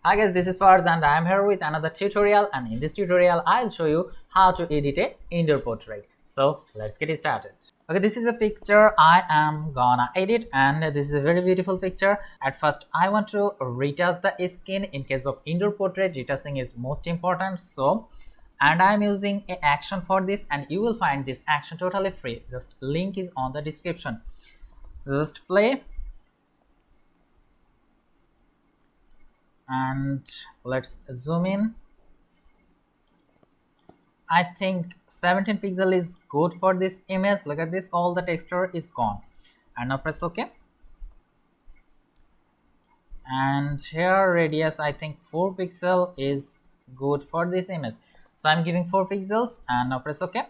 Hi guys, this is Farz and I am here with another tutorial, and in this tutorial I'll show you how to edit a indoor portrait. So let's get started. Okay, this is a picture I am gonna edit, and this is a very beautiful picture. At first I want to retouch the skin. In case of indoor portrait, retouching is most important. And I'm using an action for this, and you will find this action totally free. Just link is on the description. Just play. And let's zoom in. I think 17 pixel is good for this image. Look at this, all the texture is gone. And now press OK. And here radius, I think 4 pixel is good for this image. So I'm giving 4 pixels and now press OK.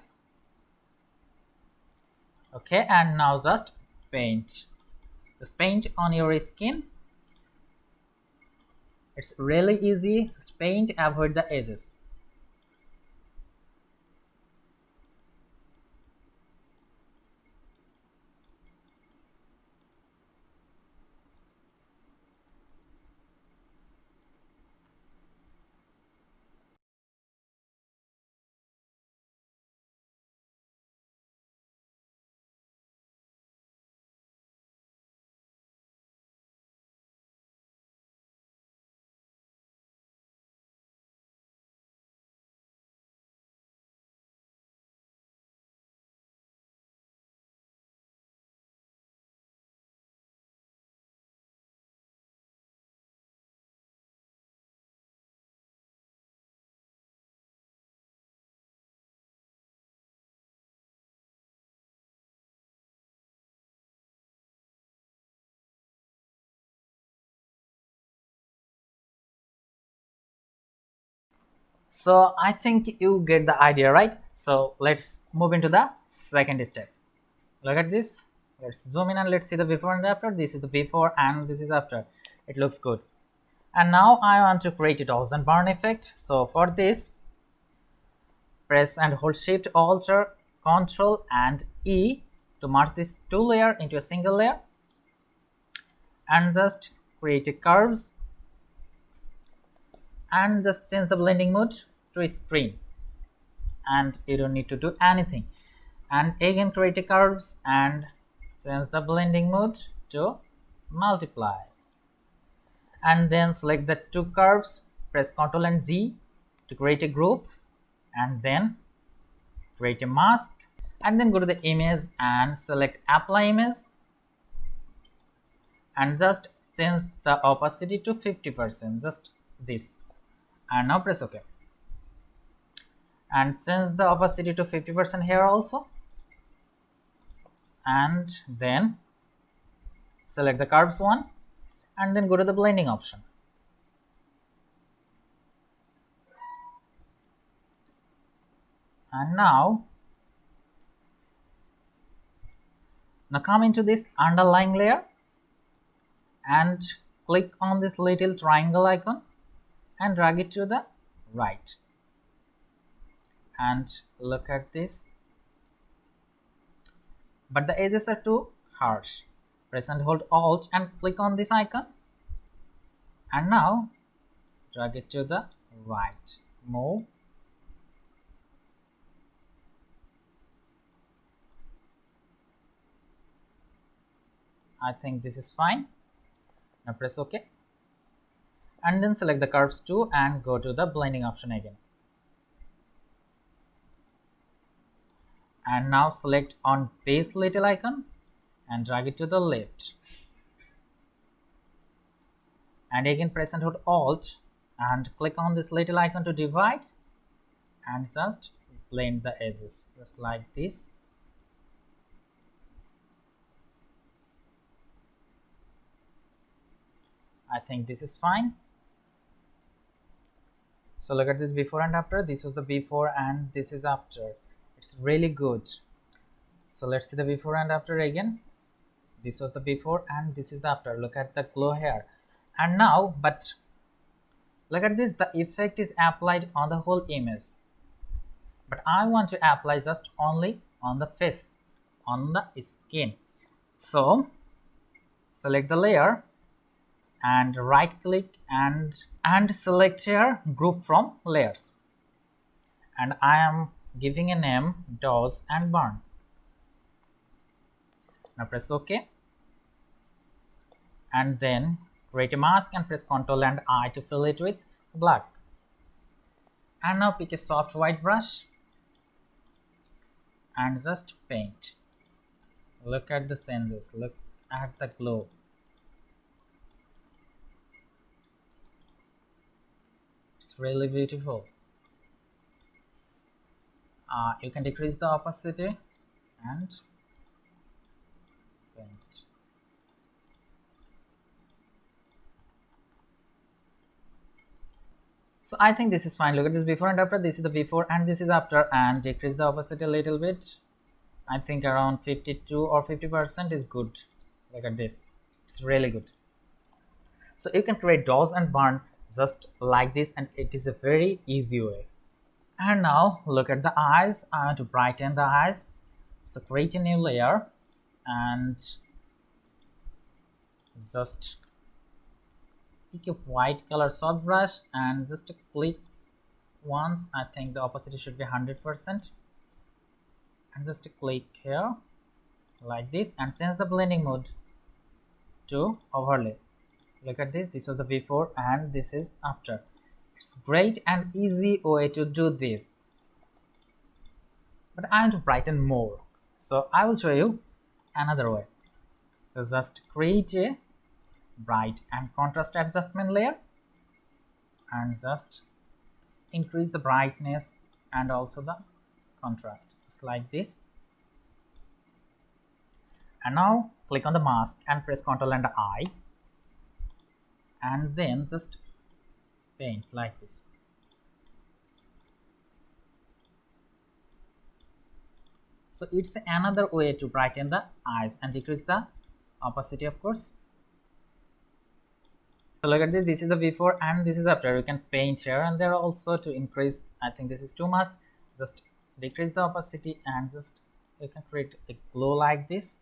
Okay, and now just paint. Just paint on your skin. It's really easy. Just paint, avoid the edges. So I think you get the idea, right? So let's move into the second step. Look at this. Let's zoom in and let's see the before and after. This is the before and this is after. It looks good. And now I want to create a dodge and burn effect. So for this, press and hold Shift, Alt, Control and E to merge this two layer into a single layer, and just create a curves and just change the blending mode to screen, and you don't need to do anything. And again create a curves and change the blending mode to multiply, and then select the two curves, press Ctrl and G to create a group, and then create a mask, and then go to the image and select apply image and just change the opacity to 50%, just this, and now press OK, and change the opacity to 50% here also, and then select the curves one and then go to the blending option. And now come into this underlying layer and click on this little triangle icon and drag it to the right, and look at this, but the edges are too harsh. Press and hold Alt and click on this icon, and now drag it to the right, move, I think this is fine. Now press OK, and then select the curves 2 and go to the blending option again, and now select on this little icon and drag it to the left, and again press and hold Alt and click on this little icon to divide, and just blend the edges just like this. I think this is fine. So look at this before and after. This was the before and this is after. It's really good. So let's see the before and after again. This was the before and this is the after. Look at the glow here. And now, but look at this, the effect is applied on the whole image, but I want to apply just only on the face, on the skin. So select the layer and right click and select here group from layers, and I am giving a name dose and burn. Now press OK, and then create a mask and press Ctrl and I to fill it with black. And now pick a soft white brush and just paint. Look at the changes, look at the glow. It's really beautiful. You can decrease the opacity and paint. So I think this is fine. Look at this before and after. This is the before and this is after, and decrease the opacity a little bit. I think around 52 or 50% is good. Look at this, it's really good. So you can create dose and burn just like this, and it is a very easy way. And now look at the eyes. I want to brighten the eyes, so create a new layer and just pick a white color soft brush and just click once. I think the opacity should be 100%, and just click here like this and change the blending mode to overlay. Look at this, this was the before and this is after. It's great and easy way to do this, but I want to brighten more, so I will show you another way. So just create a bright and contrast adjustment layer and just increase the brightness and also the contrast, just like this. And now click on the mask and press Ctrl and I, and then just paint like this. So it's another way to brighten the eyes and decrease the opacity, of course. So look at this, this is the before and this is after. You can paint here and there also to increase. I think this is too much, just decrease the opacity and just you can create a glow like this.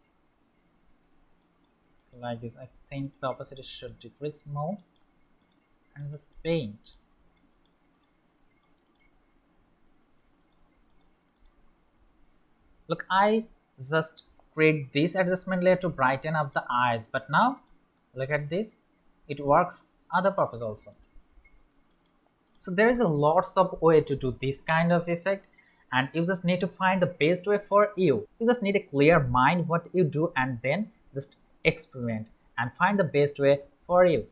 Like this, I think the opacity should decrease more, and just paint. Look, I just create this adjustment layer to brighten up the eyes, but now look at this, it works other purpose also. So there is a lots of way to do this kind of effect, and you just need to find the best way for you. You just need a clear mind what you do, and then just experiment and find the best way for you.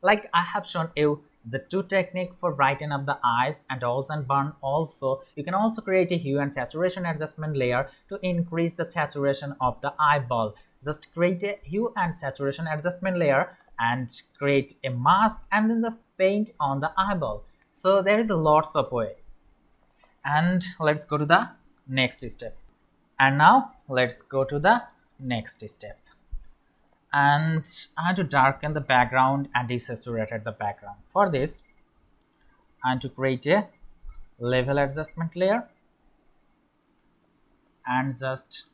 Like I have shown you the two technique for brighten up the eyes and dose and burn. Also you can also create a hue and saturation adjustment layer to increase the saturation of the eyeball. Just create a hue and saturation adjustment layer and create a mask and then just paint on the eyeball. So there is a lots of way. And let's go to the next step. And now let's go to the next step. And I have to darken the background and desaturate the background. For this, I have to create a level adjustment layer and just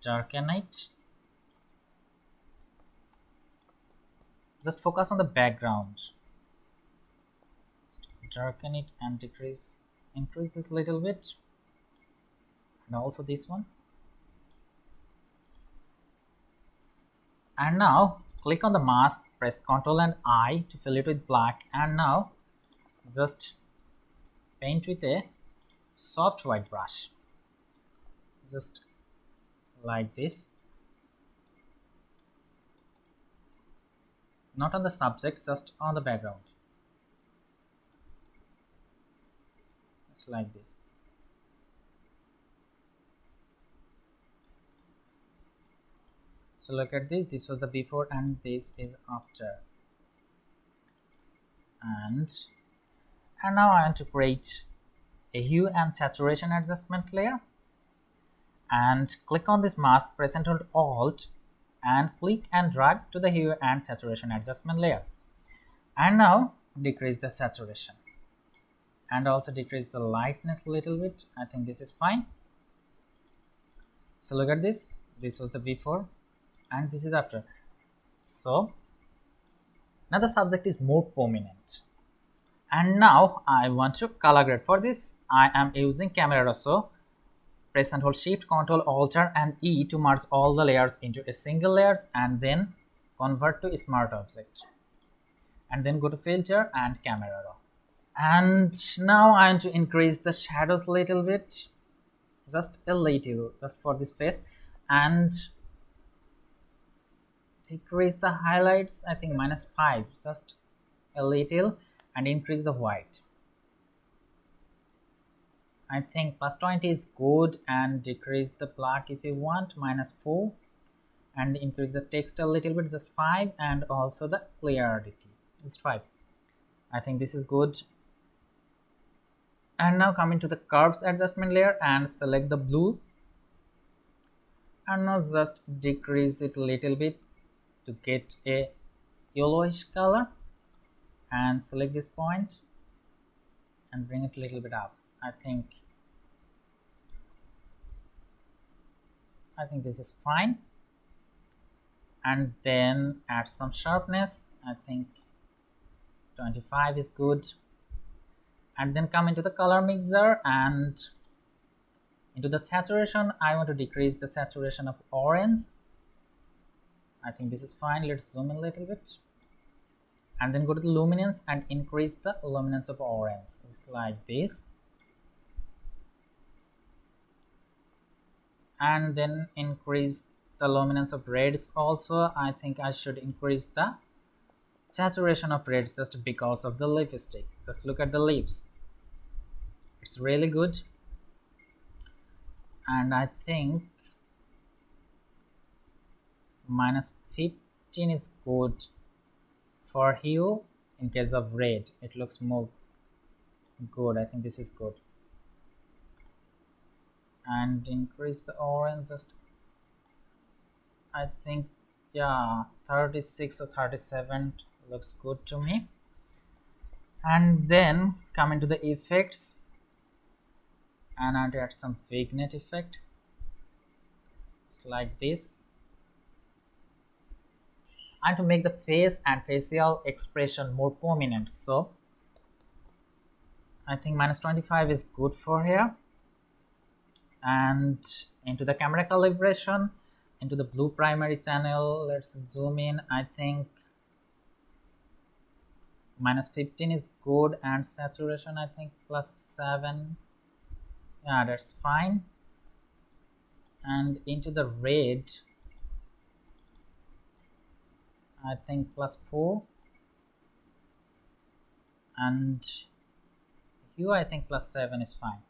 darken it. Just focus on the background. Just darken it and increase this little bit, and also this one. And now click on the mask, press Ctrl and I to fill it with black, and now just paint with a soft white brush, just like this. Not on the subject, just on the background, just like this. So look at this, this was the before and this is after. And now I want to create a hue and saturation adjustment layer, and click on this mask, press and hold Alt and click and drag to the hue and saturation adjustment layer, and now decrease the saturation and also decrease the lightness a little bit. I think this is fine. So look at this, this was the before and this is after. So Now the subject is more prominent. And now I want to color grade. For this I am using camera raw. So press and hold shift, control, alter and E to merge all the layers into a single layers and then convert to smart object. And then go to filter and camera raw. And now I want to increase the shadows a little bit, just a little, just for this face, and decrease the highlights, I think -5, just a little, and increase the white. I think +20 is good, and decrease the black if you want, -4, and increase the text a little bit, just 5, and also the clarity, just 5. I think this is good. And now come into the curves adjustment layer and select the blue, and now just decrease it a little bit to get a yellowish color, and select this point and bring it a little bit up. I think this is fine. And then add some sharpness. I think 25 is good. And then come into the color mixer and into the saturation. I want to decrease the saturation of orange. I think this is fine. Let's zoom in a little bit. And then go to the luminance and increase the luminance of orange, just like this. And then increase the luminance of reds also. I think I should increase the saturation of reds just because of the lipstick. Just look at the lips, it's really good. And I think -15 is good for hue. In case of red, it looks more good. I think this is good. And increase the orange, just I think, yeah, 36 or 37 looks good to me. And then come into the effects and I'll add some vignette effect, just like this. And to make the face and facial expression more prominent, so I think -25 is good for here. And into the camera calibration, into the blue primary channel, let's zoom in. I think -15 is good, and saturation I think +7. Yeah, that's fine. And into the red, I think +4, and hue I think +7 is fine.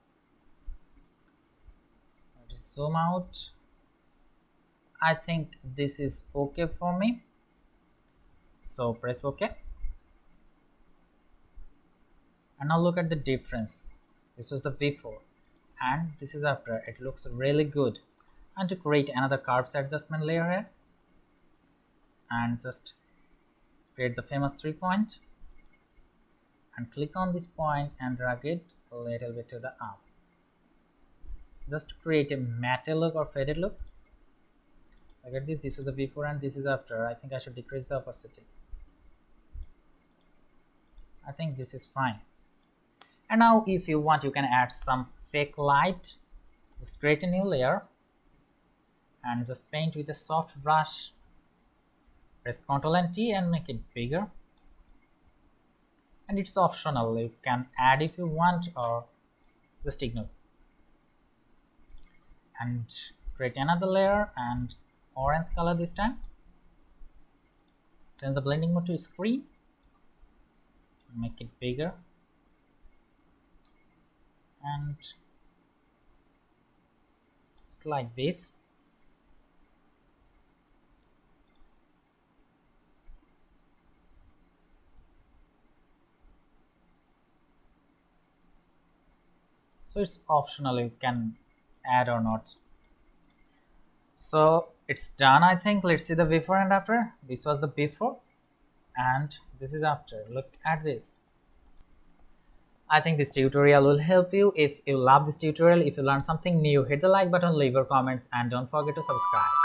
Let's zoom out. I think this is okay for me, so press OK. And now look at the difference. This was the before and this is after. It looks really good. And to create another curves adjustment layer here, and just create the famous 3-point and click on this point and drag it a little bit to the up, just to create a matte look or faded look. Look at this. This is the before and this is after. I think I should decrease the opacity. I think this is fine. And now if you want, you can add some fake light. Just create a new layer and just paint with a soft brush. Press Ctrl and T and make it bigger. And it's optional, you can add if you want or just ignore. And create another layer and orange color this time. Change the blending mode to screen. Make it bigger. And just like this. So it's optional, you can add or not. So it's done, I think. Let's see the before and after. This was the before and this is after. Look at this. I think this tutorial will help you. If you love this tutorial, if you learned something new, hit the like button, leave your comments, and don't forget to subscribe.